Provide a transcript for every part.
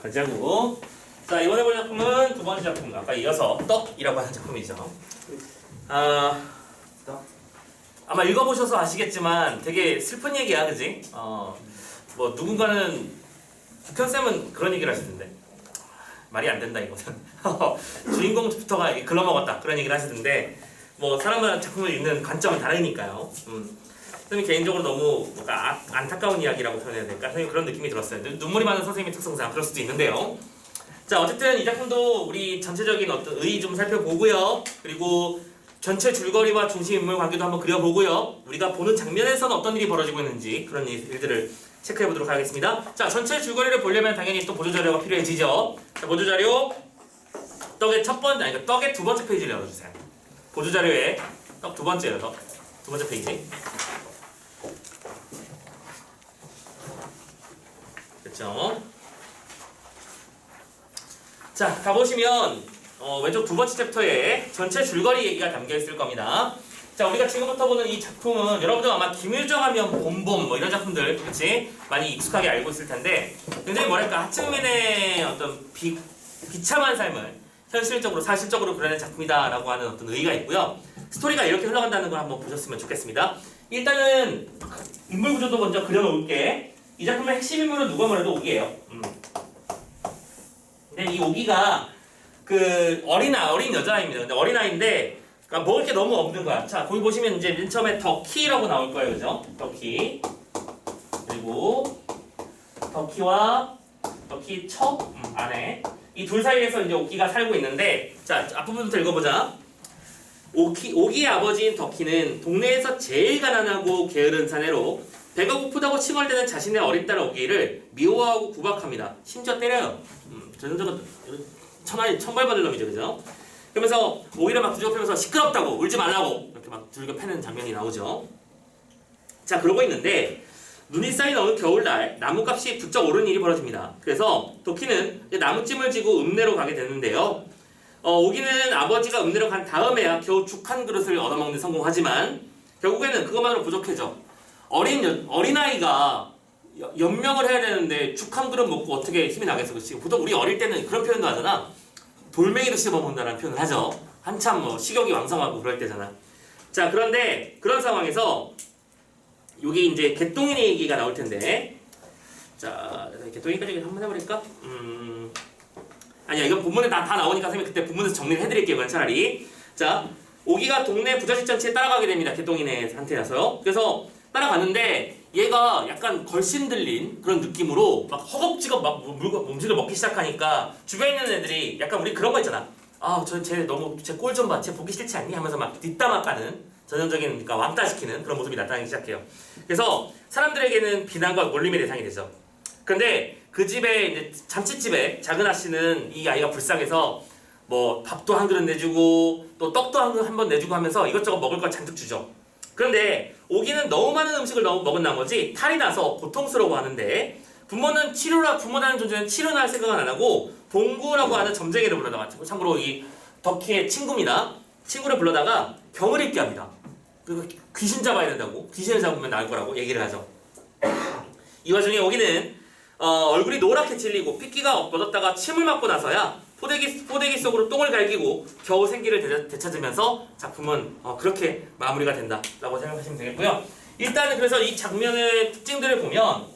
가자고. 자, 이번에 볼 작품은 두 번째 작품. 아까 이어서 떡이라고 하는 작품이죠. 아마 읽어보셔서 아시겠지만 되게 슬픈 얘기야, 그지? 뭐 누군가는 국현쌤은 그런 얘기를 하시던데 말이 안 된다 이거는. 주인공부터가 글러먹었다 그런 얘기를 하시던데 뭐 사람마다 작품을 읽는 관점은 다르니까요. 선생님 개인적으로 너무 뭔가 안타까운 이야기라고 표현해야 될까? 선생님 그런 느낌이 들었어요. 눈물이 많은 선생님의 특성상 그럴 수도 있는데요. 자, 어쨌든 이 작품도 우리 전체적인 어떤 의의 좀 살펴보고요. 그리고 전체 줄거리와 중심 인물 관계도 한번 그려보고요. 우리가 보는 장면에서는 어떤 일이 벌어지고 있는지 그런 일들을 체크해보도록 하겠습니다. 자, 전체 줄거리를 보려면 당연히 또 보조자료가 필요해지죠. 자, 보조자료 떡의 떡의 두 번째 페이지를 열어주세요. 보조자료에 떡 두 번째요. 두 번째 페이지. 그렇죠? 자, 가보시면 왼쪽 두 번째 챕터에 전체 줄거리 얘기가 담겨 있을 겁니다. 자, 우리가 지금부터 보는 이 작품은 여러분들 아마 김일정 하면 봄봄 뭐 이런 작품들 그렇지? 많이 익숙하게 알고 있을 텐데 굉장히 뭐랄까 하층민의 어떤 비참한 삶을 현실적으로 사실적으로 그려낸 작품이다라고 하는 어떤 의의가 있고요. 스토리가 이렇게 흘러간다는 걸 한번 보셨으면 좋겠습니다. 일단은 인물 구조도 먼저 그려놓을게. 이 작품의 핵심 인물은 누가 뭐래도 오기예요. 근데 이 오기가 그 어린 여자아이입니다. 근데 어린아이인데 그러니까 먹을 게 너무 없는 거야. 자, 거기 보시면 이제 맨 처음에 덕희라고 나올 거예요. 그죠? 덕희. 그리고 덕희와 덕희 척 안에 이 둘 사이에서 이제 오기가 살고 있는데 자, 앞부분부터 읽어보자. 오기의 아버지인 덕희는 동네에서 제일 가난하고 게으른 사내로 배가 고프다고 칭얼대는 자신의 어린 딸 오기를 미워하고 구박합니다. 심지어 때려요. 전형적으로 천벌 받을 놈이죠, 그죠? 그러면서 오기를 막 두들겨패면서 시끄럽다고 울지 말라고 이렇게 막 두들겨 패는 장면이 나오죠. 자, 그러고 있는데 눈이 쌓인 어느 겨울날 나무값이 부쩍 오른 일이 벌어집니다. 그래서 덕희는 나무찜을 지고 읍내로 가게 되는데요. 오기는 아버지가 읍내로 간 다음에야 겨우 죽 한 그릇을 얻어먹는 데 성공하지만 결국에는 그것만으로 부족해져. 어린아이가 연명을 해야 되는데 죽 한 그릇 먹고 어떻게 힘이 나겠어, 그렇지? 보통 우리 어릴 때는 그런 표현도 하잖아. 돌멩이도 씹어먹는다는 표현을 하죠. 한참 뭐 식욕이 왕성하고 그럴 때잖아. 자, 그런데 그런 상황에서 여기 이제 개똥이네 얘기가 나올 텐데 자, 개똥이까지 한번 해버릴까? 아니야, 이건 본문에 다 나오니까 선생님이 그때 본문에서 정리를 해드릴게요. 그냥 차라리. 자, 오기가 동네 부잣집 전체에 따라가게 됩니다. 개똥이네한테라서요. 그래서 따라갔는데 얘가 약간 걸신 들린 그런 느낌으로 막 허겁지겁 막 음식을 먹기 시작하니까 주변에 있는 애들이 약간 우리 그런 거 있잖아. 쟤 너무 쟤 꼴 좀 봐. 쟤 보기 싫지 않니? 하면서 막 뒷담화 까는 전형적인 그러니까 왕따시키는 그런 모습이 나타나기 시작해요. 그래서 사람들에게는 비난과 놀림의 대상이 되죠. 근데 그 집에 이제 잔치집에 작은 아씨는 이 아이가 불쌍해서 뭐 밥도 한 그릇 내주고 또 떡도 한 번 내주고 하면서 이것저것 먹을 걸 잔뜩 주죠. 그런데 오기는 너무 많은 음식을 먹은 나머지 탈이 나서 고통스러워하는데 부모라는 존재는 치료나 할 생각은 안 하고 봉구라고 하는 점쟁이를 불러다가 참고로 이 덕희의 친구입니다. 친구를 불러다가 병을 읽게 합니다. 그리고 귀신 잡아야 된다고 귀신을 잡으면 나을 거라고 얘기를 하죠. 이 와중에 오기는 얼굴이 노랗게 질리고 핏기가 뻗었다가 침을 맞고 나서야 포대기 속으로 똥을 갈기고 겨우 생기를 되찾으면서 작품은 그렇게 마무리가 된다라고 생각하시면 되겠고요. 일단은 그래서 이 장면의 특징들을 보면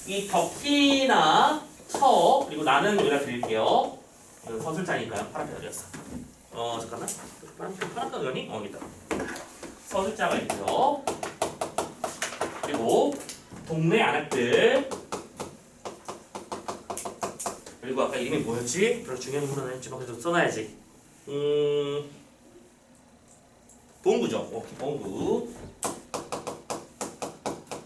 이 덕희나 처 그리고 나는 여기다 드릴게요. 이건 서술자니까요. 파란색 어디였어? 잠깐만. 파란색 어디니? 여기다. 서술자가 있죠. 그리고 동네 아낙들. 그리고 아까 이름이 뭐였지? 별로 중요한 인물은 아니지만 그래도 써놔야지. 봉구죠. 봉구.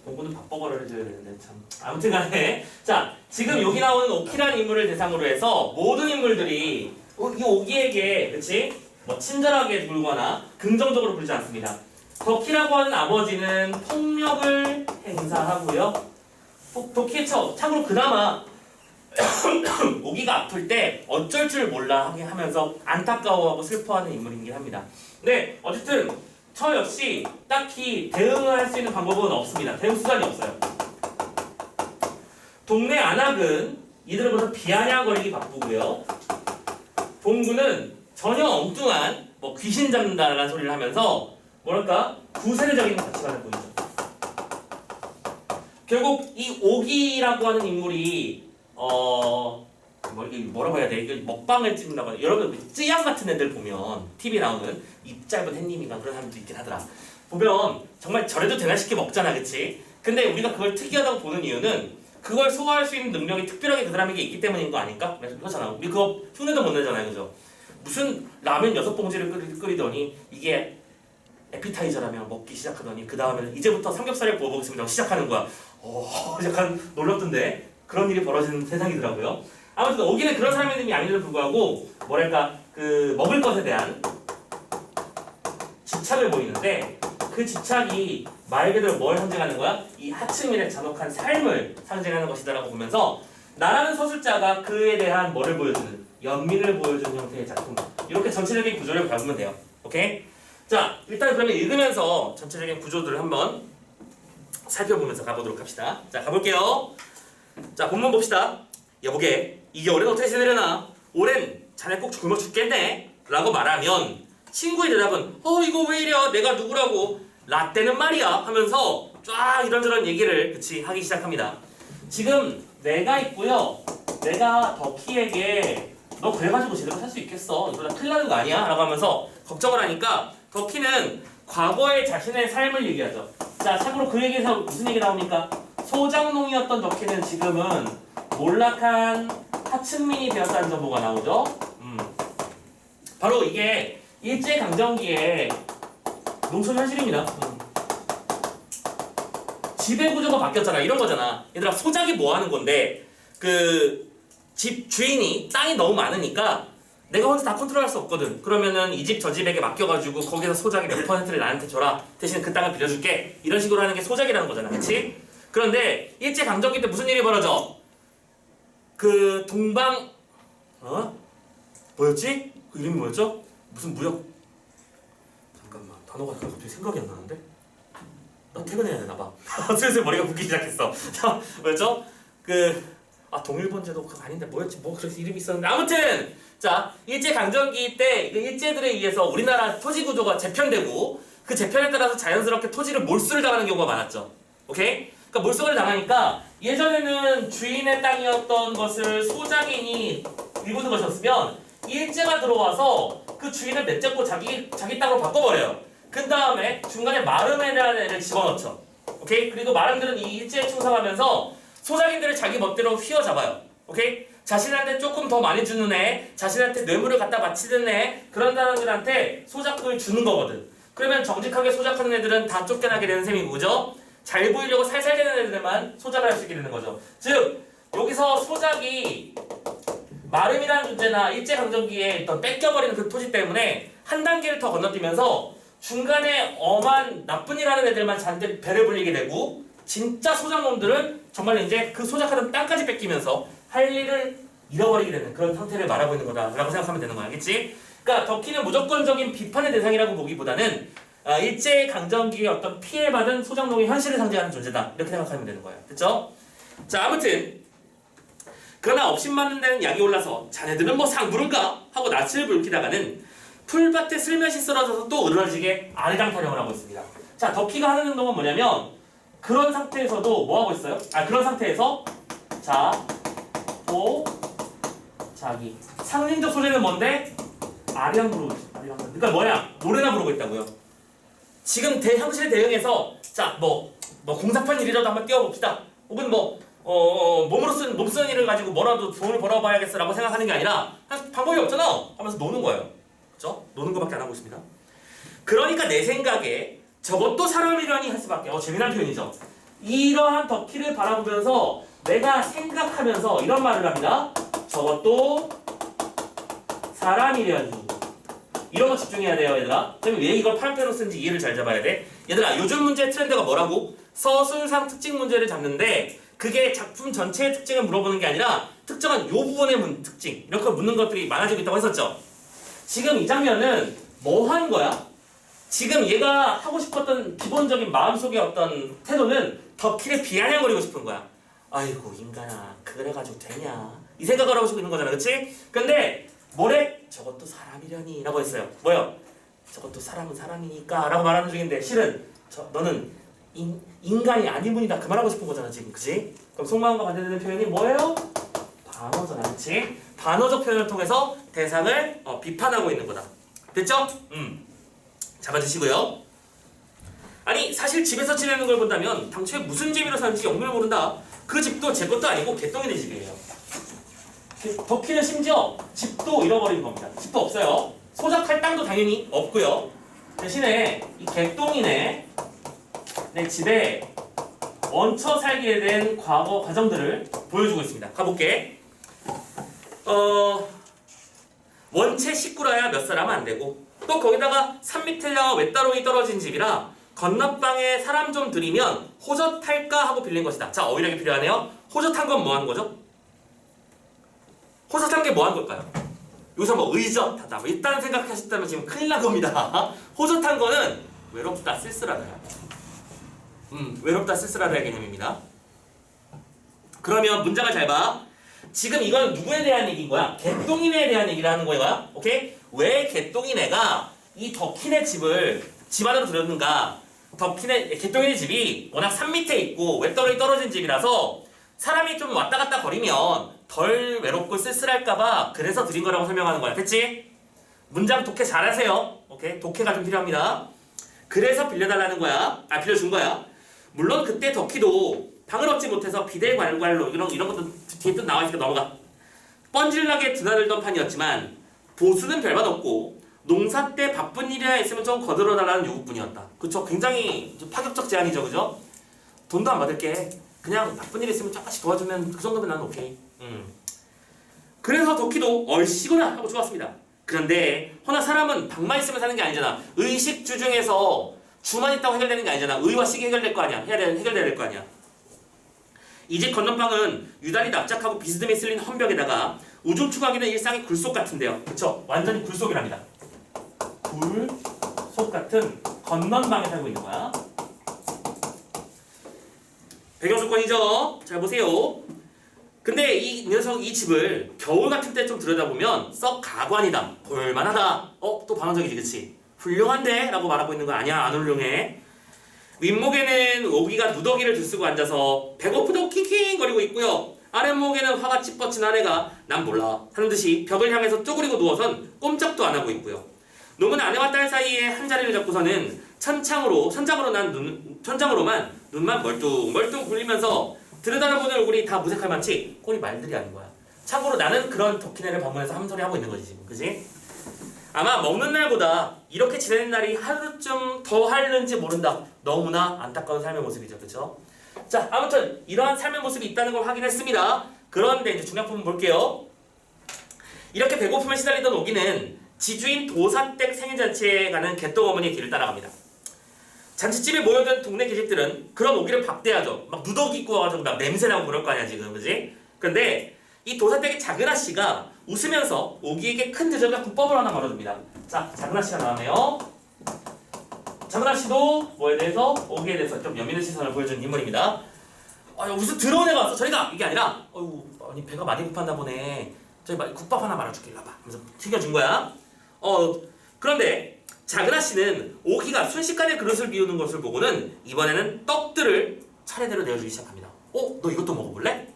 봉구는 밥버거를 해줘야 되는데 참. 아무튼 간에 자, 지금 여기 나오는 오키라는 인물을 대상으로 해서 모든 인물들이 이 오기에게 그렇지? 뭐 친절하게 굴거나 긍정적으로 굴지 않습니다. 덕희라고 하는 아버지는 폭력을 행사하고요. 덕희의 참고로 그나마 오기가 아플 때 어쩔 줄 몰라 하게 하면서 안타까워하고 슬퍼하는 인물이긴 합니다. 근데 어쨌든 저 역시 딱히 대응을 할 수 있는 방법은 없습니다. 대응 수단이 없어요. 동네 안악은 이들은 무슨 비아냥거리기 바쁘고요. 봉구는 전혀 엉뚱한 뭐 귀신 잡는다라는 소리를 하면서 뭐랄까 구세대적인 가치관을 보이죠. 결국 이 오기라고 하는 인물이 뭐라고 해야 돼? 이거 먹방을 찍는다고 해야 돼. 여러분 쯔양 같은 애들 보면 TV 나오는 입 짧은 햇님이가 그런 사람도 있긴 하더라. 보면 정말 저래도 되나 싶게 먹잖아, 그치? 근데 우리가 그걸 특이하다고 보는 이유는 그걸 소화할 수 있는 능력이 특별하게 그 사람에게 있기 때문인 거 아닐까? 그렇잖아. 우리 그거 흉내도 못 내잖아요, 그죠? 무슨 라면 6봉지를 끓이더니 이게 에피타이저라며 먹기 시작하더니 그 다음에는 이제부터 삼겹살을 구워보겠습니다 시작하는 거야. 약간 놀랍던데 그런 일이 벌어지는 세상이더라고요. 아무튼 오기는 그런 사람이 아닌데도 불구하고 뭐랄까 그 먹을 것에 대한 집착을 보이는데 그 집착이 말 그대로 뭘 상징하는 거야? 이 하층민의 잔혹한 삶을 상징하는 것이다라고 보면서 나라는 서술자가 그에 대한 뭐를 보여주는 연민을 보여주는 형태의 작품 이렇게 전체적인 구조를 밟으면 돼요. 오케이? 자 일단 그러면 읽으면서 전체적인 구조들을 한번 살펴보면서 가보도록 합시다. 자 가볼게요. 자 본문 봅시다. 여보게 이게 올해는 어떻게 지내려나? 올해는 자네 꼭 굶어 죽겠네 라고 말하면 친구의 대답은 이거 왜 이래 내가 누구라고 라떼는 말이야 하면서 쫙 이런저런 얘기를 그치 하기 시작합니다. 지금 내가 있고요. 내가 덕희에게 너 그래가지고 제대로 살 수 있겠어 이러다 큰일 나는 거 아니야? 라고 하면서 걱정을 하니까 덕희는 과거의 자신의 삶을 얘기하죠. 자 참고로 그 얘기에서 무슨 얘기 나옵니까? 소장농이었던 덕희는 지금은 몰락한 하층민이 되었다는 정보가 나오죠. 바로 이게 일제강점기의 농촌 현실입니다. 지배구조가 바뀌었잖아. 이런 거잖아. 얘들아 소작이 뭐 하는 건데 그 집 주인이 땅이 너무 많으니까 내가 혼자 다 컨트롤할 수 없거든. 그러면은 이 집 저 집에게 맡겨가지고 거기서 소작이 몇 퍼센트를 나한테 줘라. 대신 그 땅을 빌려줄게. 이런 식으로 하는 게 소작이라는 거잖아. 그치? 그런데 일제강점기 때 무슨 일이 벌어져? 그 동방 뭐였지? 그 이름이 뭐였죠? 무슨 무역 잠깐만 단어가 갑자기 생각이 안 나는데? 나 퇴근해야 되나봐. 슬슬 머리가 붓기 시작했어. 자 뭐였죠? 동일본제도 그거 아닌데 뭐였지? 뭐 그래서 이름이 있었는데 아무튼 자 일제강점기 때 일제들에 의해서 우리나라 토지 구조가 재편되고 그 재편에 따라서 자연스럽게 토지를 몰수를 당하는 경우가 많았죠. 오케이? 그러니까 몰수를 당하니까 예전에는 주인의 땅이었던 것을 소장인이 일구는 것이었으면 일제가 들어와서 그 주인을 내쫓고 자기 땅으로 바꿔버려요. 그 다음에 중간에 마름이라는 애를 집어넣죠. 오케이? 그리고 마름들은 이 일제에 충성하면서 소장인들을 자기 멋대로 휘어잡아요. 오케이? 자신한테 조금 더 많이 주는 애, 자신한테 뇌물을 갖다 바치는 애 그런 사람들한테 소작을 주는 거거든. 그러면 정직하게 소작하는 애들은 다 쫓겨나게 되는 셈이고 그죠? 잘 보이려고 살살 되는 애들만 소작을 할 수 있게 되는 거죠. 즉 여기서 소작이 마름이라는 존재나 일제강점기에 있던 뺏겨버리는 그 토지 때문에 한 단계를 더 건너뛰면서 중간에 엄한 나쁜 일 하는 애들만 잔뜩 배를 불리게 되고 진짜 소작놈들은 정말 이제 그 소작하던 땅까지 뺏기면서 할 일을 잃어버리게 되는 그런 상태를 말하고 있는 거다라고 생각하면 되는 거야. 알겠지? 그러니까 덕희는 무조건적인 비판의 대상이라고 보기보다는 일제강점기에 어떤 피해받은 소작농의 현실을 상징하는 존재다. 이렇게 생각하면 되는 거야. 됐죠? 자 아무튼 그러나 업신맞는 데는 약이 올라서 자네들은 뭐 상부른가? 하고 낯을 불키다가는 풀밭에 슬며시 쓰러져서 또 으르러지게 아리랑 타령을 하고 있습니다. 자 덕희가 하는 행동은 뭐냐면 그런 상태에서도 뭐 하고 있어요? 그런 상태에서 자기 상징적 소재는 뭔데? 아리랑 부르고 있어. 아리랑. 그러니까 뭐야? 노래나 부르고 있다고요. 지금 현실에 대응해서 뭐 공사판 일이라도 한번 띄워봅시다. 혹은 몸 쓰는 일을 가지고 뭐라도 돈을 벌어봐야겠어라고 생각하는 게 아니라 방법이 없잖아 하면서 노는 거예요. 그렇죠? 노는 거밖에 안 하고 있습니다. 그러니까 내 생각에 저것도 사람이라니 할 수밖에. 재미난 표현이죠. 이러한 덕희를 바라보면서 내가 생각하면서 이런 말을 합니다. 저것도 사람이려니. 이런 거 집중해야 돼요, 얘들아. 그럼 왜 이걸 파란펜으로 쓴지 이해를 잘 잡아야 돼. 얘들아, 요즘 문제 트렌드가 뭐라고? 서술상 특징 문제를 잡는데 그게 작품 전체의 특징을 물어보는 게 아니라 특정한 요 부분의 특징 이렇게 묻는 것들이 많아지고 있다고 했었죠. 지금 이 장면은 뭐 하는 거야? 지금 얘가 하고 싶었던 기본적인 마음속의 어떤 태도는 덕희를 비아냥거리고 싶은 거야. 아이고 인간아 그래가지고 되냐? 이 생각을 하고 있는 거잖아, 그치? 근데 뭐래? 저것도 사람이려니 라고 했어요. 뭐요? 저것도 사람은 사람이니까 라고 말하는 중인데 실은 너는 인간이 아닌 분이다 그 말하고 싶은 거잖아 지금, 그치? 그럼 속마음과 반대되는 표현이 뭐예요? 단어잖아, 그치? 단어적 표현을 통해서 대상을 비판하고 있는 거다. 됐죠? 잡아주시고요. 아니 사실 집에서 지내는 걸 본다면 당초에 무슨 재미로 사는지 영문을 모른다. 그 집도 제 것도 아니고 개똥이네 집이에요. 덕희는 심지어 집도 잃어버린 겁니다. 집도 없어요. 소작할 땅도 당연히 없고요. 대신에 이 개똥이네 내 집에 얹혀 살게 된 과거 과정들을 보여주고 있습니다. 가볼게. 원체 식구라야 몇 사람 안 되고 또 거기다가 산 밑에야 외따로이 떨어진 집이라 건너방에 사람 좀 들이면 호젓할까 하고 빌린 것이다. 자, 어휘력이 필요하네요. 호젓한 건 뭐 한 거죠? 호젓한 게 뭐 한 걸까요? 여기서 뭐 의젓하다 뭐 이딴 생각하셨다면 지금 큰일 난 겁니다. 호젓한 거는 외롭다 쓸쓸하다야. 외롭다 쓸쓸하다의 개념입니다. 그러면 문장을 잘 봐. 지금 이건 누구에 대한 얘기인 거야? 개똥이네에 대한 얘기를 하는 거야. 오케이? 왜 개똥이네가 이 덕희네 집을 집 안으로 들였는가? 개똥이네 집이 워낙 산 밑에 있고 외떨어이 떨어진 집이라서 사람이 좀 왔다 갔다 거리면 덜 외롭고 쓸쓸할까봐 그래서 드린 거라고 설명하는 거야. 됐지? 문장 독해 잘하세요. 오케이? 독해가 좀 필요합니다. 그래서 빌려달라는 거야. 빌려준 거야. 물론 그때 덕희도 방을 얻지 못해서 비대관관로 이런 것도 뒤에 또 나와 있으니까 넘어가. 뻔질나게 드나들던 판이었지만 보수는 별맛 없고 농사 때 바쁜 일이나 있으면 좀 거들어달라는 요구뿐이었다. 그쵸? 굉장히 파격적 제안이죠, 그죠? 돈도 안 받을게. 그냥 바쁜 일 있으면 조금씩 도와주면 그 정도면 나는 오케이. 그래서 덕희도 얼씨구나 하고 좋았습니다. 그런데 허나 사람은 방만 있으면 사는 게 아니잖아. 의식주 중에서 주만 있다고 해결되는 게 아니잖아. 의와 식이 해결될 거 아니야. 해결돼야 될 거 아니야. 이 집 건너방은 유달리 납작하고 비스듬히 쓸린 헌벽에다가 우중충하기는 일상의 굴속 같은데요. 그쵸? 완전히 굴속이랍니다. 굴속 같은 건넌방에 살고 있는 거야. 배경 조건이죠. 잘 보세요. 근데 이 녀석 이 집을 겨울 같은 때 좀 들여다보면 썩 가관이다. 볼만하다. 또 반원적이지, 그치? 훌륭한데? 라고 말하고 있는 거 아니야. 안 훌륭해. 윗목에는 오기가 누더기를 들쓰고 앉아서 배고프다고 킹킹거리고 있고요. 아랫목에는 화같이 뻗친 아내가 난 몰라 하는 듯이 벽을 향해서 쪼그리고 누워선 꼼짝도 안 하고 있고요. 놈은 아내와 딸 사이에 한 자리를 잡고서는 천장으로만 눈만 멀뚱멀뚱 굴리면서 들여다보는 얼굴이 다 무색할 만치 꼴이 말들이 아닌 거야. 참고로 나는 그런 덕희네를 방문해서 한 소리 하고 있는 거지 지금, 그지? 아마 먹는 날보다 이렇게 지내는 날이 하루쯤 더 하는지 모른다. 너무나 안타까운 삶의 모습이죠, 그렇죠? 자, 아무튼 이러한 삶의 모습이 있다는 걸 확인했습니다. 그런데 이제 중요한 부분 볼게요. 이렇게 배고픔에 시달리던 오기는 지주인 도사댁 생일잔치에 가는 개똥 어머니의 길을 따라갑니다. 잔치집에 모여든 동네 계집들은 그런 오기를 박대하죠. 막 누더기 입고 와가지고 막 냄새나고 그럴 거 아니야 지금, 그지? 근데 이 도사댁의 작은 아씨가 웃으면서 오기에게 큰 대접과 국밥을 하나 말아줍니다. 자, 작은 아씨가 나왔네요. 작은 아씨도 뭐에 대해서? 오기에 대해서 좀 연민의 시선을 보여주는 인물입니다. 무슨 더러운 애가 왔어? 저리가! 이게 아니라 아니 배가 많이 고팠나 보네. 저기 국밥 하나 말아줄게. 일로 와봐. 그래서 튀겨준 거야. 그런데 작은 아씨는 오기가 순식간에 그릇을 비우는 것을 보고는 이번에는 떡들을 차례대로 내어주기 시작합니다. 너 이것도 먹어볼래?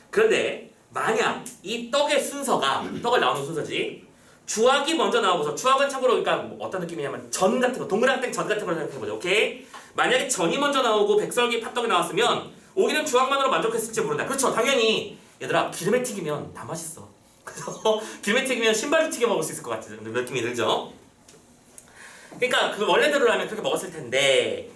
그런데 만약 이 떡의 순서가 떡을 나오는 순서지 주악이 먼저 나오고서 주악은 참고로 그러니까 뭐 어떤 느낌이냐면 전 같은 거 동그랑땡 전 같은 걸 생각해보자. 오케이? 만약에 전이 먼저 나오고 백설기 팥떡이 나왔으면 오기는 주악만으로 만족했을지 모른다. 그렇죠? 당연히 얘들아 기름에 튀기면 다 맛있어. 그래서 기름에 튀기면 신발도 튀겨 먹을 수 있을 것 같은 느낌이 들죠? 그러니까 그 원래대로라면 그렇게 먹었을 텐데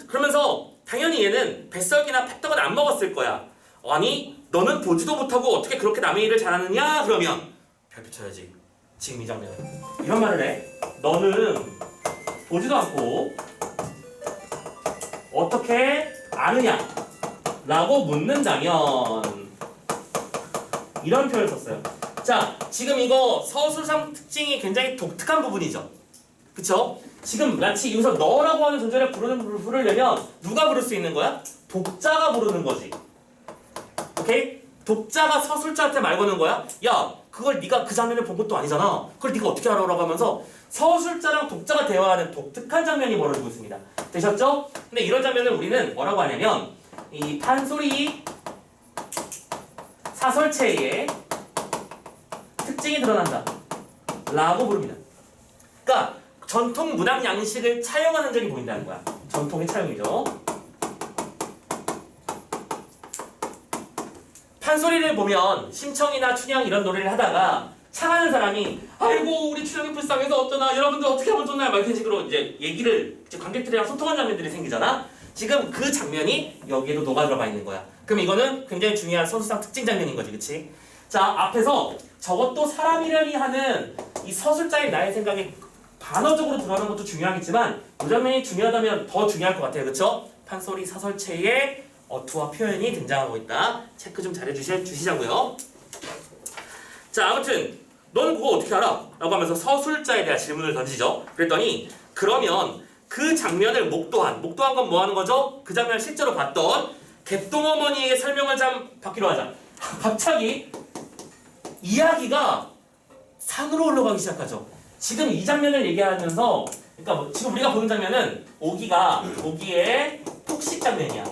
그러면서 당연히 얘는 백설기나 팥떡은 안 먹었을 거야. 아니 너는 보지도 못하고 어떻게 그렇게 남의 일을 잘하느냐? 그러면 별표 쳐야지. 지금 이 장면 이런 말을 해. 너는 보지도 않고 어떻게 아느냐? 라고 묻는다면 이런 표현을 썼어요. 자, 지금 이거 서술상 특징이 굉장히 독특한 부분이죠. 그쵸? 지금 마치 여기서 너라고 하는 존재를 부르려면 누가 부를 수 있는 거야? 독자가 부르는 거지. 오케이? 독자가 서술자한테 말 거는 거야. 야, 그걸 네가 그 장면을 본 것도 아니잖아. 그걸 네가 어떻게 알아라고 하면서 서술자랑 독자가 대화하는 독특한 장면이 벌어지고 있습니다. 되셨죠? 근데 이런 장면을 우리는 뭐라고 하냐면 이 판소리 사설체의 특징이 드러난다 라고 부릅니다. 그러니까 전통 문학 양식을 차용하는 적이 보인다는 거야. 전통의 차용이죠. 판소리를 보면 신청이나 춘향 이런 노래를 하다가 창하는 사람이 아이고 우리 춘향이 불쌍해서 어쩌나 여러분들 어떻게 하면 좋나요? 막 이런 식으로 이제 얘기를 이제 관객들이랑 소통하는 장면들이 생기잖아. 지금 그 장면이 여기에도 녹아 들어가 있는 거야. 그럼 이거는 굉장히 중요한 서술상 특징 장면인 거지, 그치? 자, 앞에서 저것도 사람이려니 하는 이 서술자의 나의 생각이 반어적으로 들어가는 것도 중요하겠지만 이 장면이 중요하다면 더 중요할 것 같아요, 그쵸? 판소리 사설체의 어투와 표현이 등장하고 있다. 체크 좀 잘해주시자고요. 자, 아무튼 넌 그거 어떻게 알아? 라고 하면서 서술자에 대한 질문을 던지죠. 그랬더니 그러면 그 장면을 목도한 건 뭐 하는 거죠? 그 장면을 실제로 봤던 개똥어머니에게 설명을 좀 받기로 하자. 갑자기 이야기가 산으로 올라가기 시작하죠. 지금 이 장면을 얘기하면서 그러니까 뭐 지금 우리가 보는 장면은 오기의 폭식 장면이야.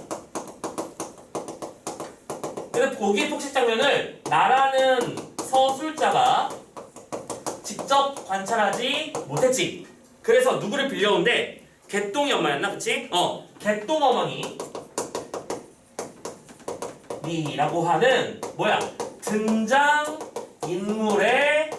그래서 오기의 폭식 장면을 나라는 서술자가 직접 관찰하지 못했지. 그래서 누구를 빌려온데 개똥이 엄마였나? 그치? 개똥어머니 니라고 하는 뭐야? 등장 인물의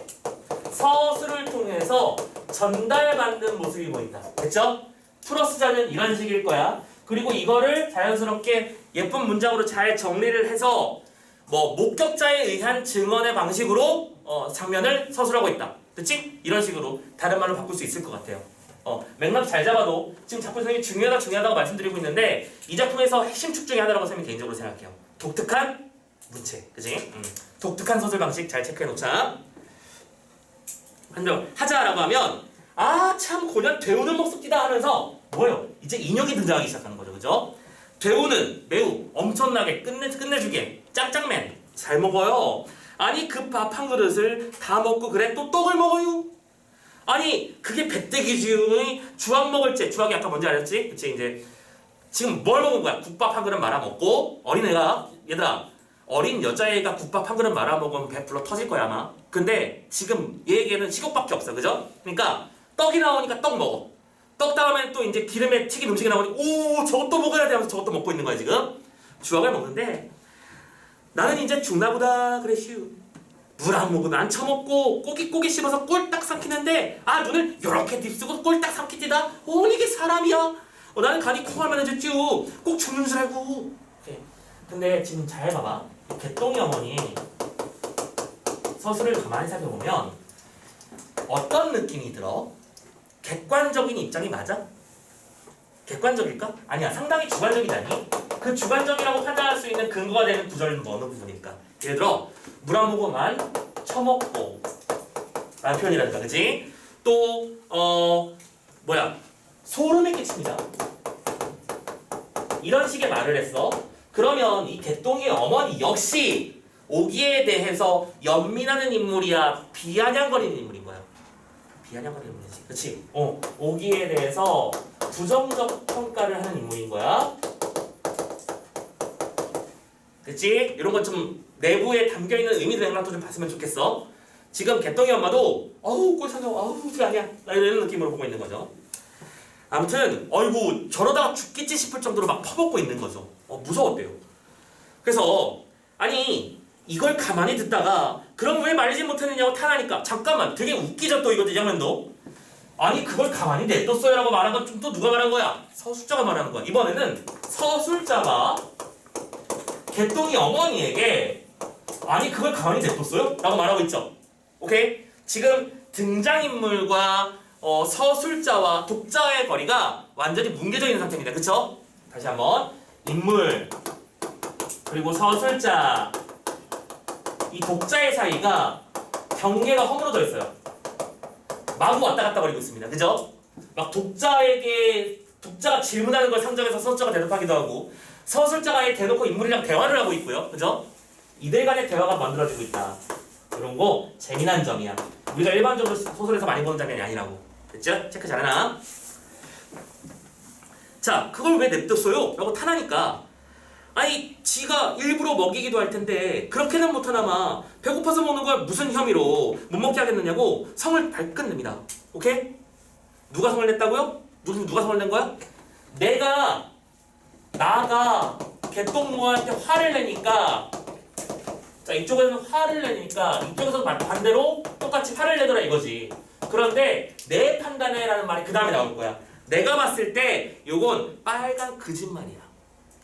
서술을 통해서 전달받는 모습이 보인다. 됐죠? 풀어쓰자면 이런 식일 거야. 그리고 이거를 자연스럽게 예쁜 문장으로 잘 정리를 해서 뭐 목격자에 의한 증언의 방식으로 장면을 서술하고 있다. 그치? 이런 식으로 다른 말로 바꿀 수 있을 것 같아요. 맥락 잘 잡아도 지금 작품 선생님이 중요하다고 말씀드리고 있는데 이 작품에서 핵심 축 중에 하나라고 선생님이 개인적으로 생각해요. 독특한 문체, 그치? 독특한 서술 방식 잘 체크해 놓자. 한번 하자라고 하면 참 고년 되우는 먹습디다 하면서 뭐예요? 이제 인형이 등장하기 시작하는 거죠, 그죠? 되우는 매우 엄청나게 끝내주게 짱짱맨 잘 먹어요. 아니 그 밥 한 그릇을 다 먹고 그래 또 떡을 먹어요. 아니 그게 배때기지 주악 먹을지 주악이 아까 뭔지 알았지? 그치 이제 지금 뭘 먹은 거야? 국밥 한 그릇 말아 먹고 어린애가 얘들아 어린 여자애가 국밥 한 그릇 말아 먹으면 배 불러 터질 거야 아마. 근데 지금 얘에게는 식욕밖에 없어, 그죠? 그러니까 떡이 나오니까 떡 먹어. 떡 다음에 또 이제 기름에 튀긴 음식이 나오니 오 저것도 먹어야 돼 하면서 저것도 먹고 있는 거야 지금. 주악을 먹는데 나는 이제 죽나보다 그래 휴. 물 안 먹으면 안 처먹고 꼬깃꼬깃 씹어서 꼴딱 삼키는데 눈을 요렇게 딥쓰고 꼴딱 삼키띠다. 이게 사람이야. 나는 간이 콩알만 해줬지 꼭 죽는 줄 알고. 오케이. 근데 지금 잘 봐봐. 개똥이 어머니 서술을 가만히 살펴보면 어떤 느낌이 들어? 객관적인 입장이 맞아? 객관적일까? 아니야. 상당히 주관적이다니? 그 주관적이라고 판단할 수 있는 근거가 되는 구절은 어느 부분일까? 예를 들어 물 한 모금만 처먹고 라는 표현이라든가, 그치? 또 소름이 끼칩니다. 이런 식의 말을 했어. 그러면 이 개똥이 어머니 역시 오기에 대해서 연민하는 인물이야? 비아냥거리는 인물인 거야? 비아냥거리는 인물이지. 그치? 오기에 대해서 부정적 평가를 하는 인물인 거야. 그치? 이런 것 좀 내부에 담겨있는 의미들 맥락도 좀 봤으면 좋겠어. 지금 개똥이 엄마도 꼴 상정 그게 아니야 이런 느낌으로 보고 있는 거죠. 아무튼 어이구 저러다가 죽겠지 싶을 정도로 막 퍼붓고 있는 거죠. 무서웠대요. 그래서 아니 이걸 가만히 듣다가 그럼 왜 말리지 못했느냐고 탄하니까 잠깐만 되게 웃기죠 또 이거 이 장면도. 아니 그걸 가만히 냅뒀어요 라고 말한 건 좀 또 누가 말한 거야? 서술자가 말하는 거야. 이번에는 서술자가 개똥이 어머니에게 아니 그걸 가만히 냅뒀어요? 라고 말하고 있죠. 오케이? 지금 등장인물과 서술자와 독자의 거리가 완전히 뭉개져 있는 상태입니다. 그쵸? 다시 한번 인물 그리고 서술자 이 독자의 사이가 경계가 허물어져 있어요. 마구 왔다 갔다 거리고 있습니다. 그죠? 막 독자가 질문하는 걸 상정해서 서술자가 대답하기도 하고 서술자가 대놓고 인물이랑 대화를 하고 있고요. 그죠? 이들 간의 대화가 만들어지고 있다. 이런 거 재미난 점이야. 우리가 일반적으로 소설에서 많이 보는 장면이 아니라고. 됐죠? 체크 잘해놔. 자, 그걸 왜 냅뒀어요? 라고 탄하니까 아니 지가 일부러 먹이기도 할 텐데 그렇게는 못하나마 배고파서 먹는 걸 무슨 혐의로 못 먹게 하겠느냐고 성을 발끈 냅니다. 오케이? 누가 성을 냈다고요? 누가 성을 낸 거야? 나가 개똥무한테 화를 내니까 자 이쪽에서 화를 내니까 이쪽에서 반대로 똑같이 화를 내더라 이거지. 그런데 내 판단에라는 말이 그 다음에 나올 거야. 내가 봤을 때 요건 빨간 거짓말이야.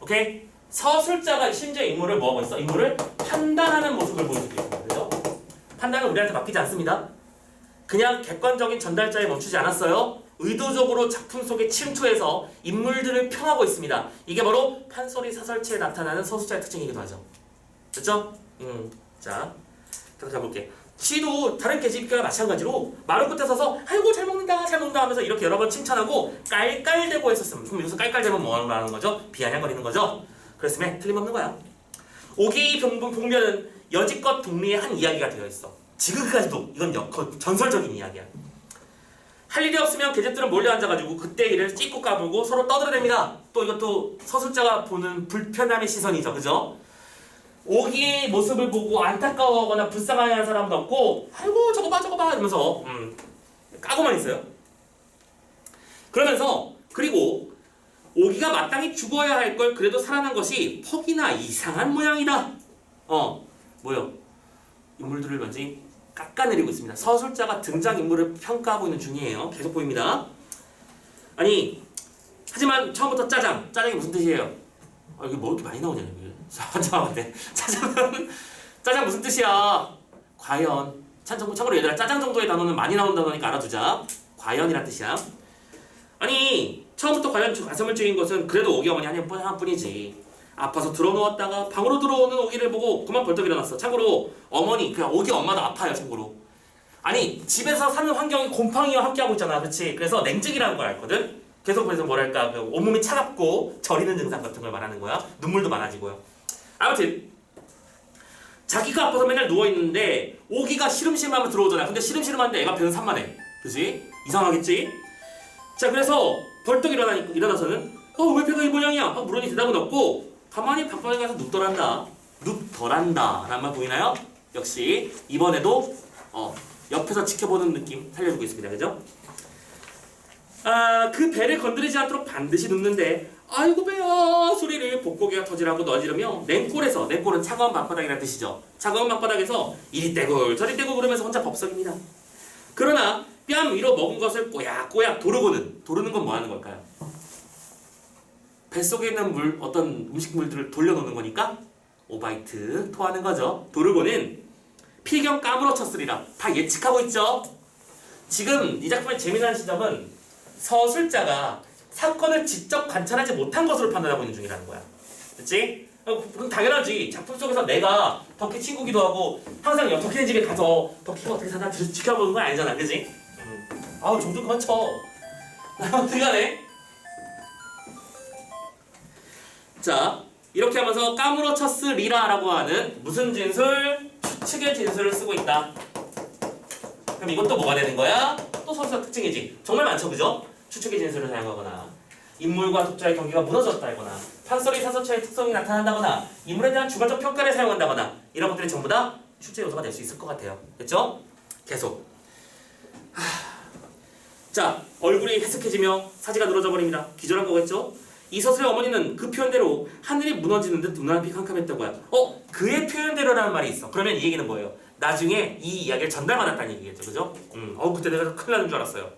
오케이? 서술자가 심지어 인물을 뭐 하고 있어? 인물을 판단하는 모습을 보여주고 있습니다. 그죠? 판단은 우리한테 맡기지 않습니다. 그냥 객관적인 전달자에 멈추지 않았어요. 의도적으로 작품 속에 침투해서 인물들을 평하고 있습니다. 이게 바로 판소리 사설체에 나타나는 서술자의 특징이기도 하죠. 됐죠? 자, 계속 가볼게. 시도 다른 계집과 마찬가지로 마루 끝에 서서 아이고 잘 먹는다 잘 먹는다 하면서 이렇게 여러 번 칭찬하고 깔깔대고 했었습니다. 그럼 여기서 깔깔대면 뭐 하는 거죠? 비아냥거리는 거죠? 그랬으면 틀림없는 거야. 오기 봉변은 여지껏 동리의 한 이야기가 되어 있어. 지금까지도 이건 전설적인 이야기야. 할 일이 없으면 계집들은 몰려 앉아가지고 그때 일을 찢고 까불고 서로 떠들어댑니다. 또 이것도 서술자가 보는 불편함의 시선이죠. 그죠? 오기의 모습을 보고 안타까워하거나 불쌍해하는 사람도 없고 아이고 저거 봐 이러면서 까고만 있어요. 그러면서 그리고 오기가 마땅히 죽어야 할 걸 그래도 살아난 것이 퍽이나 이상한 모양이다. 뭐요? 인물들을 완전히 깎아내리고 있습니다. 서술자가 등장인물을 평가하고 있는 중이에요. 계속 보입니다. 아니 하지만 처음부터 짜장이 무슨 뜻이에요? 이게 뭐 이렇게 많이 나오냐 여기. 잠깐만 짜장 무슨 뜻이야? 과연 참고로 얘들아 짜장 정도의 단어는 많이 나온 단어니까 알아두자. 과연이란 뜻이야. 아니 처음부터 과연 가슴을 찌인 것은 그래도 오기 어머니 하나뿐이지. 아파서 들어누웠다가 방으로 들어오는 오기를 보고 그만 벌떡 일어났어. 참고로 어머니 그냥 오기 엄마도 아파요. 참고로 아니 집에서 사는 환경이 곰팡이와 함께하고 있잖아. 그렇지? 그래서 냉증이라는 걸 알거든. 계속 그래서 뭐랄까 온몸이 차갑고 저리는 증상 같은 걸 말하는 거야. 눈물도 많아지고요. 아무튼 자기가 아파서 맨날 누워있는데 오기가 시름시름하면 들어오잖아. 근데 시름시름한데 애가 배는 산만해. 그치? 이상하겠지? 자 그래서 벌떡 일어나서는 왜 배가 이 모양이야? 하고 물으니 대답은 없고 가만히 방방에 가서 눕더란다 라는 말 보이나요? 역시 이번에도 옆에서 지켜보는 느낌 살려주고 있습니다. 그죠? 그 배를 건드리지 않도록 반드시 눕는데 아이고 배야 소리를 복고개가 터지라고 너지르며 냉골은 차가운 방바닥이라는 뜻이죠. 차가운 방바닥에서 이리 떼굴 저리 떼굴 그러면서 혼자 법석입니다. 그러나 뺨 위로 먹은 것을 꼬약꼬약 도르는 건 뭐 하는 걸까요? 뱃속에 있는 어떤 음식물들을 돌려놓는 거니까 오바이트 토하는 거죠. 도르고는 필경 까무러쳤으리라 다 예측하고 있죠. 지금 이 작품의 재미난 지점은 서술자가 사건을 직접 관찰하지 못한 것으로 판단하고 있는 중이라는 거야. 그치? 그럼 당연하지. 작품 속에서 내가 덕희 친구기도 하고 항상 덕희네 집에 가서 덕희가 어떻게 사나 지켜보는 건 아니잖아. 그치? 종종 그만 쳐. 어떻게 하네? 자, 이렇게 하면서 까무러쳤으리라라고 하는 무슨 진술? 추측의 진술을 쓰고 있다. 그럼 이것도 뭐가 되는 거야? 또 서술사 특징이지. 정말 많죠, 그죠? 추측의 진술을 사용하거나 인물과 독자의 경계가 무너졌다거나 판소리 사설체의 특성이 나타난다거나 인물에 대한 주관적 평가를 사용한다거나 이런 것들이 전부 다 출제 요소가 될 수 있을 것 같아요. 됐죠? 계속. 자, 얼굴이 해석해지며 사지가 늘어져 버립니다. 기절한 거겠죠? 이 서술의 어머니는 그 표현대로 하늘이 무너지는 듯 눈앞이 캄캄했다고요. 그의 표현대로라는 말이 있어. 그러면 이 얘기는 뭐예요? 나중에 이 이야기를 전달받았다는 얘기겠죠. 그죠? 그때 내가 큰일 나는 줄 알았어요.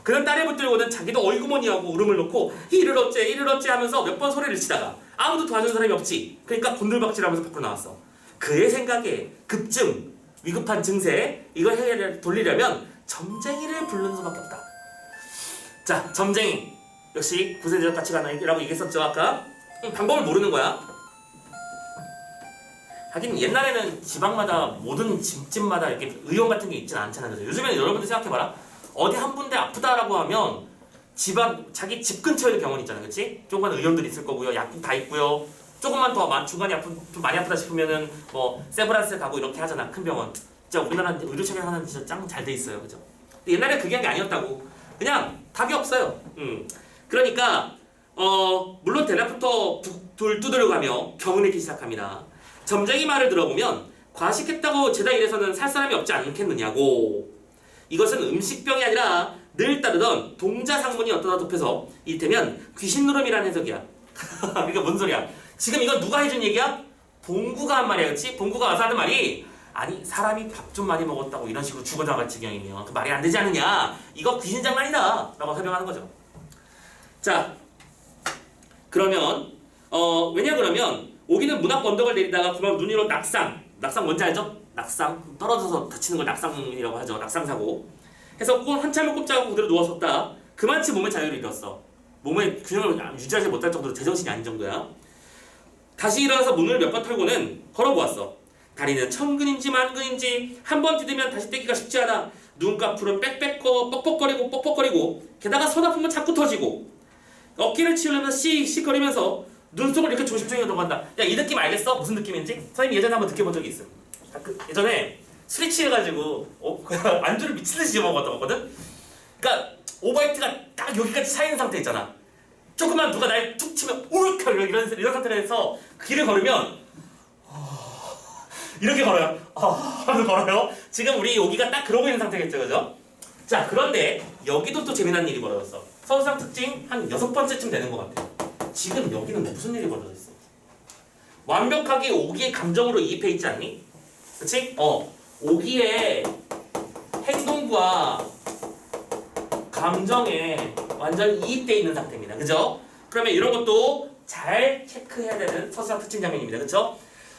그는 딸을 붙들고는 자기도 어이구머니하고 울음을 놓고 이를 어째 하면서 몇 번 소리를 치다가 아무도 도와주는 사람이 없지. 그러니까 곤들박질하면서 밖으로 나왔어. 그의 생각에 급증, 위급한 증세 이걸 돌리려면 점쟁이를 부르는 수밖에 없다. 자, 점쟁이 역시 구세대적 가치가 하나라고 얘기했었죠 아까. 방법을 모르는 거야. 하긴 옛날에는 지방마다 모든 집마다 이렇게 의원 같은 게 있진 않잖아요. 그죠? 요즘에는 여러분들 생각해봐라. 어디 한 군데 아프다라고 하면 자기 집 근처에도 병원 있잖아요. 그치? 조그만 의원들이 있을 거고요. 약국 다 있고요. 조금만 더 중간에 좀 많이 아프다 싶으면은 뭐 세브란스 가고 이렇게 하잖아. 큰 병원. 진짜 우리나라 의료 체계 하나는 진짜 짱 잘 돼 있어요. 그죠? 근데 옛날에 그게 한 게 아니었다고. 그냥 답이 없어요. 그러니까 물론 대낮부터 불 두드려가며 병을 잃기 시작합니다. 점쟁이 말을 들어보면 과식했다고 죄다 일해서는 살 사람이 없지 않겠느냐고. 이것은 음식병이 아니라 늘 따르던 동자상문이 어떠다 덮여서 이를테면 귀신노름이라는 해석이야. 그러니까 뭔 소리야? 지금 이건 누가 해준 얘기야? 봉구가 한 말이야, 그렇지? 봉구가 와서 하는 말이 아니 사람이 밥 좀 많이 먹었다고 이런 식으로 죽어나갈 지경이면 그 말이 안 되지 않느냐? 이거 귀신 장난이다 라고 설명하는 거죠. 자, 그러면 왜냐 그러면 오기는 문 앞 언덕을 내리다가 그만 눈 위로 낙상 뭔지 알죠? 낙상 떨어져서 다치는 걸 낙상이라고 하죠. 낙상사고 해서 한참을 꼼짝하고 그대로 누웠었다. 그만치 몸의 자유를 잃었어. 몸의 균형을 유지하지 못할 정도로 제정신이 아닌 정도야. 다시 일어나서 문을 몇 번 털고는 걸어보았어. 다리는 천근인지 만근인지 한 번 디디면 다시 떼기가 쉽지 않아. 눈꺼풀은 빽빽거 뻑뻑거리고 게다가 손 아프면 자꾸 터지고 어깨를 치우려면 씩씩거리면서 눈속을 이렇게 조심조심히 들어간다. 야, 이 느낌 알겠어? 무슨 느낌인지? 선생님 예전에 한번 느껴본 적이 있어. 예전에 술이 취해가지고 안주를 미친듯이 집어먹었거든? 그러니까 오버히트가 딱 여기까지 차이는 상태 있잖아. 조금만 누가 날 툭 치면 우르르 이런 상태에서 길을 걸으면 이렇게 걸어요. 하면서 걸어요. 지금 우리 여기가 딱 그러고 있는 상태겠죠, 그죠? 자, 그런데 여기도 또 재미난 일이 벌어졌어. 서울상 특징 한 6번째쯤 되는 것 같아. 지금 여기는 무슨 일이 벌어졌어? 완벽하게 오기의 감정으로 이입해 있지 않니? 그치? 오기의 행동과 감정에 완전 이입돼 있는 상태입니다. 그죠? 그러면 이런 것도 잘 체크해야 되는 서술상 특징 장면입니다. 그쵸?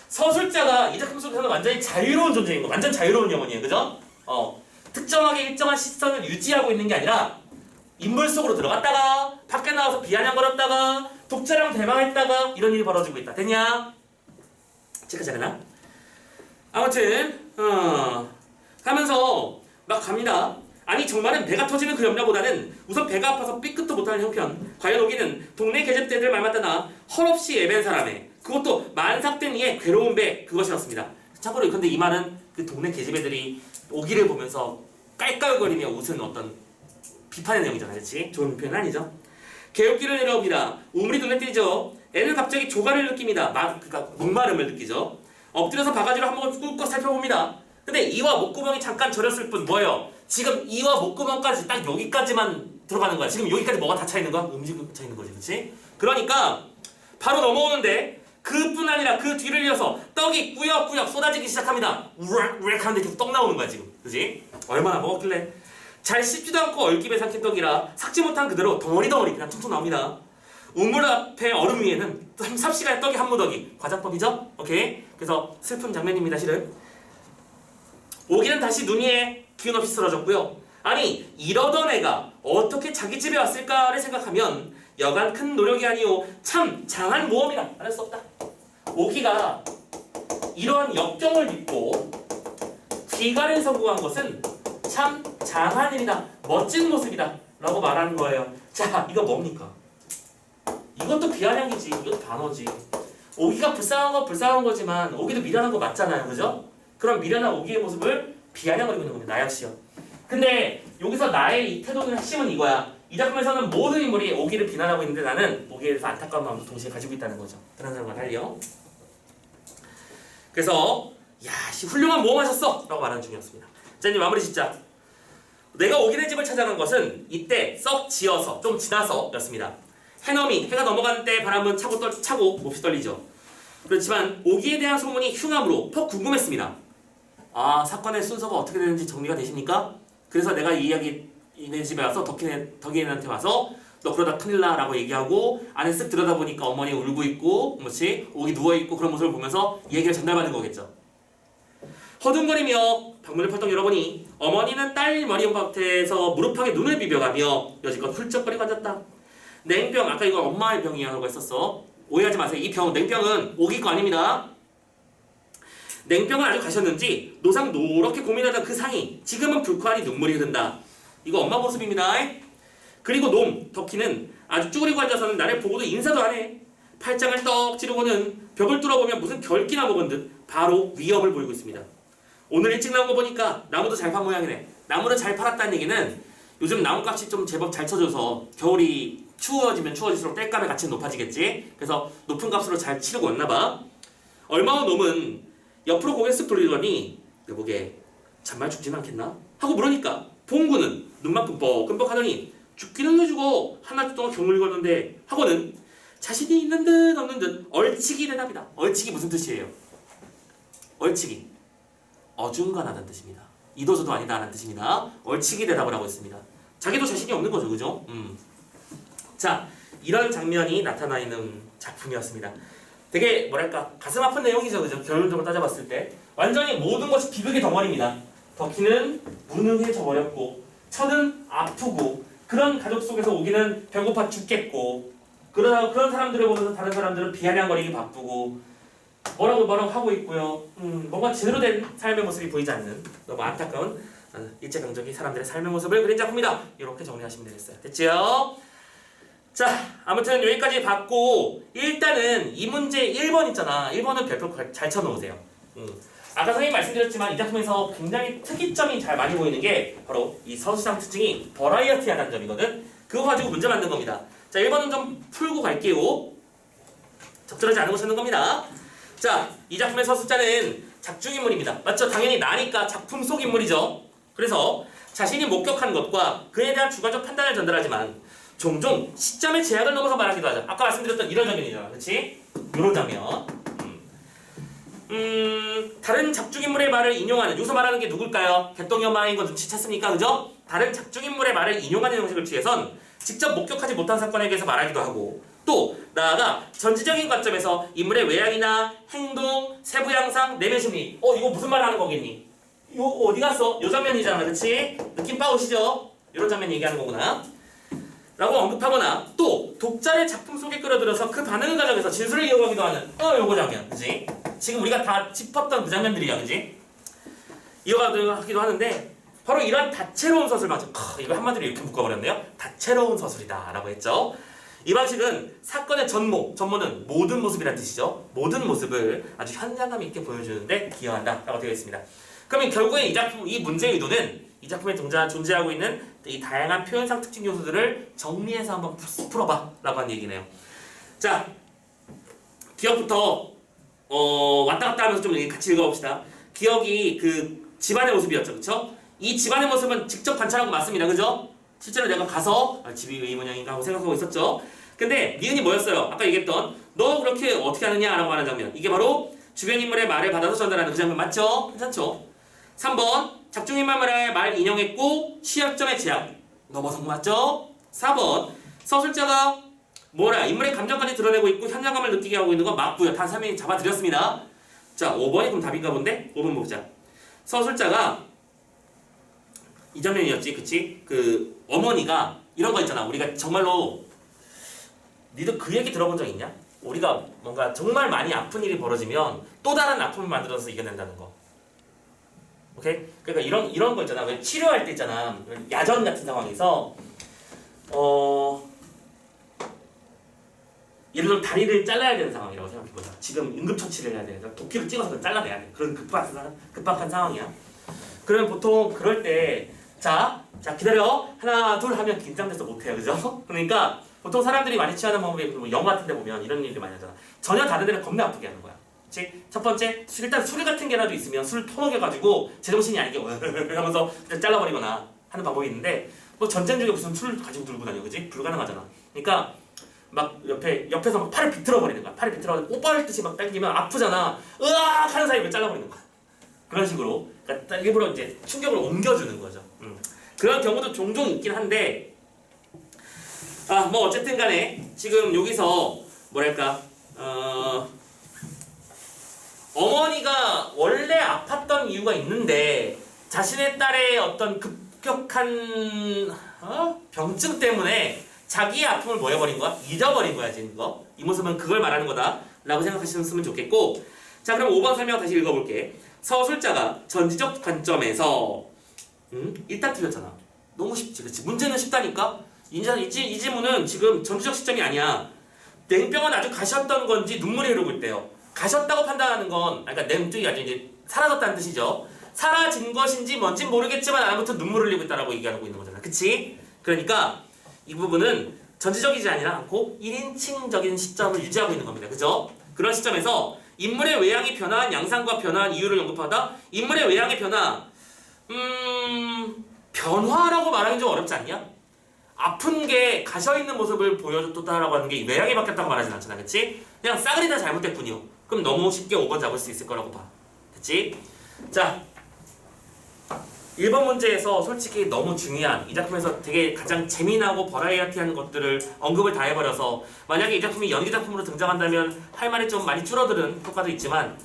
서술자가 이 작품 속에서는 완전히 자유로운 존재인 거, 완전 자유로운 영혼이에요. 그죠? 특정하게 일정한 시선을 유지하고 있는 게 아니라 인물 속으로 들어갔다가 밖에 나와서 비아냥거렸다가 독자랑 대망했다가 이런 일이 벌어지고 있다. 됐냐? 체크 잘해나? 아무튼 하면서 막 갑니다. 아니 정말은 배가 터지는 그 염려보다는 우선 배가 아파서 삐끗도 못하는 형편. 과연 오기는 동네 계집대들 말만 따나 헐없이 애밴 사람의 그것도 만삭된 이의 괴로운 배 그것이었습니다. 참고로 근데 이 말은 그 동네 계집애들이 오기를 보면서 깔깔거리며 웃은 어떤 비판의 내용이잖아. 그렇지? 좋은 표현은 아니죠. 개웃기를 내려옵니다. 우물이 눈에 띄죠. 애는 갑자기 조가를 느낍니다. 그러니까 목마름을 느끼죠. 엎드려서 바가지로 한 번을 꾹꾹 살펴봅니다. 근데 이와 목구멍이 잠깐 저렸을 뿐 뭐예요? 지금 이와 목구멍까지 딱 여기까지만 들어가는 거야. 지금 여기까지 뭐가 다 차 있는 거야? 음식이 차 있는 거지, 그렇지? 그러니까 바로 넘어오는데 그뿐 아니라 그 뒤를 이어서 떡이 꾸역꾸역 쏟아지기 시작합니다. 우락 하는데 계속 떡 나오는 거야 지금, 그렇지? 얼마나 먹었길래? 잘 씹지도 않고 얼기에 삼킨 떡이라 삭지 못한 그대로 덩어리 그냥 퉁퉁 나옵니다. 우물 앞에 얼음 위에는 삽시간에 떡이 한 무더기. 과장법이죠? 오케이? 그래서 슬픈 장면입니다, 실은. 오기는 다시 눈 위에 기운 없이 쓰러졌고요. 아니 이러던 애가 어떻게 자기 집에 왔을까를 생각하면 여간 큰 노력이 아니오 참 장한 모험이라 말할 수 없다. 오기가 이러한 역경을 딛고 귀가를 성공한 것은 참 장한 일이다. 멋진 모습이다. 라고 말하는 거예요. 자, 이거 뭡니까? 이것도 비아냥이지. 이것도 단어지. 오기가 불쌍한 건 불쌍한 거지만 오기도 미련한 거 맞잖아요. 그죠? 그럼 미련한 오기의 모습을 비아냥거리고 있는 겁니다. 나약시요. 근데 여기서 나의 이 태도의 핵심은 이거야. 이 작품에서는 모든 인물이 오기를 비난하고 있는데 나는 오기에 대해서 안타까운 마음도 동시에 가지고 있다는 거죠. 그런 사람과 달리요. 그래서 야, 훌륭한 모험하셨어! 라고 말하는 중이었습니다. 자, 이제 마무리 짓자. 내가 오기네 집을 찾아간 것은 이때 썩 지어서 좀 지나서였습니다. 해넘이 해가 넘어가는 때 바람은 차고 몹시 떨리죠. 그렇지만 오기에 대한 소문이 흉함으로 퍽 궁금했습니다. 아, 사건의 순서가 어떻게 되는지 정리가 되십니까? 그래서 내가 이 이야기 이네 집에 와서 덕이네한테 와서 너 그러다 큰일 나 라고 얘기하고 안에 쓱 들여다보니까 어머니 울고 있고 뭐지? 오기 누워있고 그런 모습을 보면서 이 얘기를 전달받은 거겠죠. 허둥거리며 방문을 펄떡 열어보니 어머니는 딸 머리맡에서 무릎팍에 눈을 비벼가며 여지껏 훌쩍거리고 앉았다. 냉병, 아까 이거 엄마의 병이라고 했었어. 오해하지 마세요. 이 병, 냉병은 오기 거 아닙니다. 냉병을 아주 가셨는지 노상 노랗게 고민하던 그 상이 지금은 불쾌하니 눈물이 흐른다. 이거 엄마 모습입니다. 그리고 놈, 덕희는 아주 쭈그리고 앉아서는 나를 보고도 인사도 안 해. 팔짱을 떡 찌르고는 벽을 뚫어보면 무슨 결기나 먹은 듯 바로 위협을 보이고 있습니다. 오늘 일찍 나온 거 보니까 나무도 잘 판 모양이네. 나무를 잘 팔았다는 얘기는 요즘 나무값이 좀 제법 잘 쳐져서 겨울이 추워지면 추워질수록 땔감의 가치는 높아지겠지. 그래서 높은 값으로 잘 치르고 왔나봐. 얼마 후 놈은 옆으로 고개 쓱 돌리더니 여보게 정말 죽진 않겠나? 하고 물으니까 봉구는 눈만 끔뻑끔뻑 하더니 죽기는 왜 죽어? 한나절 동안 경을 걸던데 하고는 자신이 있는 듯 없는 듯 얼치기 대답이다. 얼치기 무슨 뜻이에요? 얼치기 어중간하다는 뜻입니다. 이도저도 아니다 라는 뜻입니다. 얼치기 대답을 하고 있습니다. 자기도 자신이 없는 거죠. 그죠? 자, 이런 장면이 나타나 있는 작품이었습니다. 되게 뭐랄까 가슴 아픈 내용이죠. 그죠? 결론적으로 따져봤을 때 완전히 모든 것이 비극의 덩어리입니다. 덕희는 무능해져 버렸고 처는 아프고 그런 가족 속에서 오기는 배고파 죽겠고 그런 사람들을 보면서 다른 사람들은 비아냥거리기 바쁘고 뭐라고 하고 있고요. 뭔가 제대로 된 삶의 모습이 보이지 않는 너무 안타까운 일제강점기 사람들의 삶의 모습을 그린 작품이다. 이렇게 정리하시면 되겠어요. 됐지요? 자, 아무튼 여기까지 봤고 일단은 이 문제 1번 있잖아. 1번은 별표 잘 쳐놓으세요. 아까 선생님이 말씀드렸지만 이 작품에서 굉장히 특이점이 잘 많이 보이는 게 바로 이 서술상 특징이 버라이어티하다는 점이거든. 그거 가지고 문제 만든 겁니다. 자, 1번은 좀 풀고 갈게요. 적절하지 않은 거 찾는 겁니다. 자, 이 작품의 서술자는 작중인물입니다. 맞죠? 당연히 나니까 작품 속 인물이죠. 그래서 자신이 목격한 것과 그에 대한 주관적 판단을 전달하지만 종종 시점의 제약을 넘어서 말하기도 하죠. 아까 말씀드렸던 이런 장면이잖아. 그렇지? 이런 장면. 다른 작중인물의 말을 인용하는, 여기서 말하는 게 누굴까요? 개똥이 엄마인 거 눈치챘습니까? 그죠? 다른 작중인물의 말을 인용하는 형식을 취해선 직접 목격하지 못한 사건에 대해서 말하기도 하고 또 나아가 전지적인 관점에서 인물의 외향이나 행동, 세부 양상, 내면 심리 이거 무슨 말 하는 거겠니? 이거 어디 갔어? 요 장면이잖아. 그치? 느낌 빠오시죠? 이런 장면 얘기하는 거구나 라고 언급하거나 또 독자의 작품 속에 끌어들여서 그 반응을 가져가서 진술을 이어가기도 하는 요거 장면. 그치? 지금 우리가 다 짚었던 그 장면들이야. 그치? 이어가기도 하는데 바로 이런 다채로운 서술 방식. 이거 한마디로 이렇게 묶어버렸네요. 다채로운 서술이다 라고 했죠. 이 방식은 사건의 전모는 모든 모습이라는 뜻이죠. 모든 모습을 아주 현장감 있게 보여주는데 기여한다 라고 되어 있습니다. 그러면 결국에 이 작품, 이 문제의 의도는 이 작품에 존재하고 있는 이 다양한 표현상 특징 요소들을 정리해서 한번 풀어봐 라고 하는 얘기네요. 자, 기억부터 왔다 갔다 하면서 좀 같이 읽어봅시다. 기억이 그 집안의 모습이었죠. 그쵸? 이 집안의 모습은 직접 관찰한 거 맞습니다. 그죠? 실제로 내가 가서 집이 왜 이 모양인가 하고 생각하고 있었죠. 근데 니은이 뭐였어요? 아까 얘기했던 너 그렇게 어떻게 하느냐 라고 하는 장면. 이게 바로 주변 인물의 말을 받아서 전달하는 그 장면 맞죠? 괜찮죠? 3번 작중인물의 말 인용했고 시약점의 제약 넘어선 거 맞죠? 4번 서술자가 인물의 감정까지 드러내고 있고 현장감을 느끼게 하고 있는 건 맞고요. 다 3명이 잡아드렸습니다. 자, 5번이 그럼 답인가 본데? 5번 보자. 서술자가 이 장면이었지, 그치? 그 어머니가 이런 거 있잖아. 우리가 정말로 니도 그 얘기 들어본 적 있냐? 우리가 뭔가 정말 많이 아픈 일이 벌어지면 또 다른 아픔을 만들어서 이겨낸다는 거. 오케이? 그러니까 이런 거 있잖아. 왜 치료할 때 있잖아. 야전 같은 상황에서 예를 들어 다리를 잘라야 되는 상황이라고 생각해보자. 지금 응급처치를 해야 돼. 도끼를 찍어서 잘라내야 돼. 그런 급박한 상황이야. 그러면 보통 그럴 때 자 기다려 하나 둘 하면 긴장돼서 못해요. 그죠? 그러니까 보통 사람들이 많이 취하는 방법이 뭐 영화 같은 데 보면 이런 일들 많이 하잖아. 전혀 다른 데는 겁나 아프게 하는 거야. 그치? 첫 번째 일단 술 같은 게라도 있으면 술 터먹여가지고 제정신이 아니게 하면서 그냥 잘라버리거나 하는 방법이 있는데 뭐 전쟁 중에 무슨 술 가지고 들고 다녀. 그지? 불가능하잖아. 그러니까 막 옆에서 막 팔을 비틀어 버리는 거야. 팔을 비틀어가지고 뽀뽀할 듯이 막 당기면 아프잖아. 으악 하는 사이에 잘라버리는 거야. 그런 식으로 그러니까 일부러 이제 충격을 옮겨주는 거죠. 그런 경우도 종종 있긴 한데 뭐 어쨌든 간에 지금 여기서 뭐랄까 어머니가 원래 아팠던 이유가 있는데 자신의 딸의 어떤 급격한 병증 때문에 자기의 아픔을 뭐 해버린 거야? 잊어버린 거야 지금 이거. 이 모습은 그걸 말하는 거다 라고 생각하시면 좋겠고 자 그럼 5번 설명 다시 읽어볼게. 서술자가 전지적 관점에서 일단 틀렸잖아. 너무 쉽지 그치? 문제는 쉽다니까? 이 지문은 지금 전지적 시점이 아니야. 냉병은 아주 가셨던 건지 눈물이 흐르고 있대요. 가셨다고 판단하는 건 그러니까 냉증이 아주 이제 사라졌다는 뜻이죠. 사라진 것인지 뭔진 모르겠지만 아무튼 눈물 흘리고 있다라고 얘기하고 있는 거잖아. 그치? 그러니까 이 부분은 전체적이지 않고 1인칭적인 시점을 유지하고 있는 겁니다. 그죠? 그런 시점에서 인물의 외양이 변화한 양상과 변화한 이유를 언급하다. 인물의 외양의 변화, 변화라고 말하기 좀 어렵지 않냐? 아픈 게 가셔있는 모습을 보여줬다라고 하는 게 외양이 바뀌었다고 말하진 않잖아. 그치? 그냥 싸그리 다 잘못됐군요. 그럼 너무 쉽게 5번 잡을 수 있을 거라고 봐. 그치? 자, 1번 문제에서 솔직히 너무 중요한 이 작품에서 되게 가장 재미나고 버라이어티한 것들을 언급을 다 해버려서 만약에 이 작품이 연기 작품으로 등장한다면 할 말이 좀 많이 줄어드는 효과도 있지만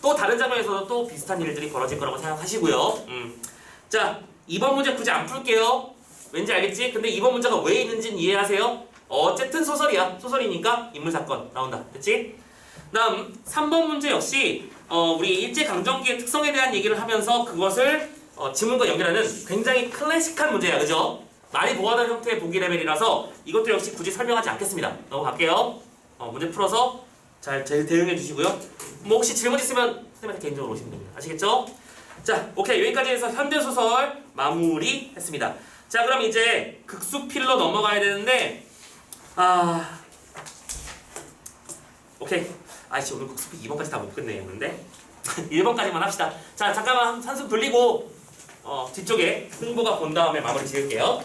또 다른 장면에서도 또 비슷한 일들이 벌어질 거라고 생각하시고요. 자, 2번 문제 굳이 안 풀게요. 왠지 알겠지? 근데 2번 문제가 왜 있는지는 이해하세요? 어쨌든 소설이야. 소설이니까 인물사건 나온다. 됐지? 다음 3번 문제 역시 우리 일제강점기의 특성에 대한 얘기를 하면서 그것을 지문과 연결하는 굉장히 클래식한 문제야. 그죠? 많이 보아하는 형태의 보기 레벨이라서 이것도 역시 굳이 설명하지 않겠습니다. 넘어갈게요. 문제 풀어서 잘 대응해 주시고요. 뭐 혹시 질문 있으면 선생님한테 개인적으로 오시면 됩니다. 아시겠죠? 자, 오케이. 여기까지 해서 현대소설 마무리 했습니다. 자, 그럼 이제 극수필로 넘어가야 되는데 오케이. 아이씨, 오늘 극수필 2번까지 다 못 끝내겠는데 1번까지만 합시다. 자, 잠깐만 한숨 돌리고 뒤쪽에 흥보가 본 다음에 마무리 지을게요.